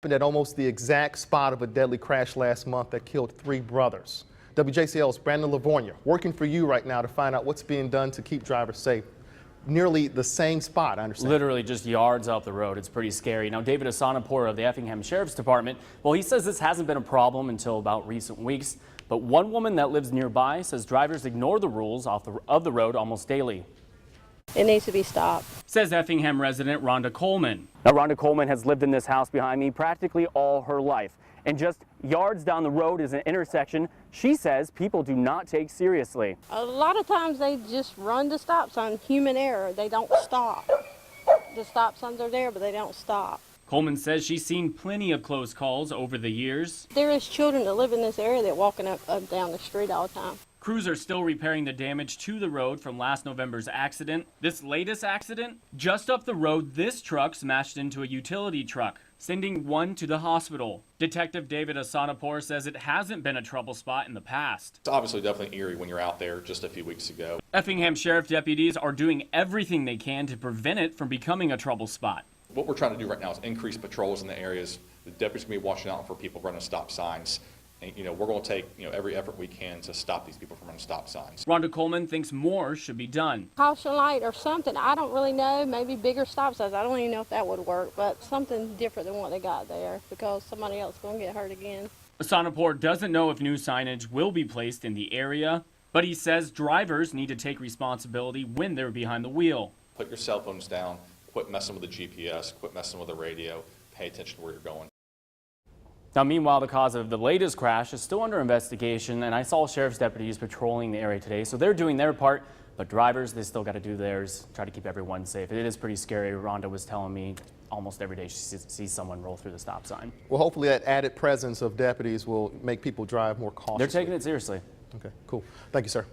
Happened at almost the exact spot of a deadly crash last month that killed 3 brothers. WJCL's Brandon Livornia working for you right now to find out what's being done to keep drivers safe. Nearly the same spot, I understand. Literally just yards up the road. It's pretty scary. Now, David Asanapour of the Effingham Sheriff's Department, well, he says this hasn't been a problem until about recent weeks. But one woman that lives nearby says drivers ignore the rules of the road almost daily. It needs to be stopped, Says Effingham resident Rhonda Coleman. Now, Rhonda Coleman has lived in this house behind me practically all her life. And just yards down the road is an intersection she says people do not take seriously. A lot of times they just run the stop sign, human error. They don't stop. The stop signs are there, but they don't stop. Coleman says she's seen plenty of close calls over the years. There is children that live in this area that walking up down the street all the time. Crews are still repairing the damage to the road from last November's accident. This latest accident, just up the road, this truck smashed into a utility truck, sending one to the hospital. Detective David Asanapour says it hasn't been a trouble spot in the past. It's obviously definitely eerie when you're out there just a few weeks ago. Effingham Sheriff deputies are doing everything they can to prevent it from becoming a trouble spot. What we're trying to do right now is increase patrols in the areas. The deputies are going to be watching out for people running stop signs. And, we're going to take, every effort we can to stop these people from running stop signs. Rhonda Coleman thinks more should be done. Caution light or something, I don't really know, maybe bigger stop signs. I don't even know if that would work, but something different than what they got there because somebody else is going to get hurt again. Asanapour doesn't know if new signage will be placed in the area, but he says drivers need to take responsibility when they're behind the wheel. Put your cell phones down, quit messing with the GPS, quit messing with the radio, pay attention to where you're going. Now, meanwhile, the cause of the latest crash is still under investigation, and I saw sheriff's deputies patrolling the area today, so they're doing their part, but drivers, they still got to do theirs, try to keep everyone safe. It is pretty scary. Rhonda was telling me almost every day she sees someone roll through the stop sign. Well, hopefully that added presence of deputies will make people drive more cautiously. They're taking it seriously. Okay, cool. Thank you, sir.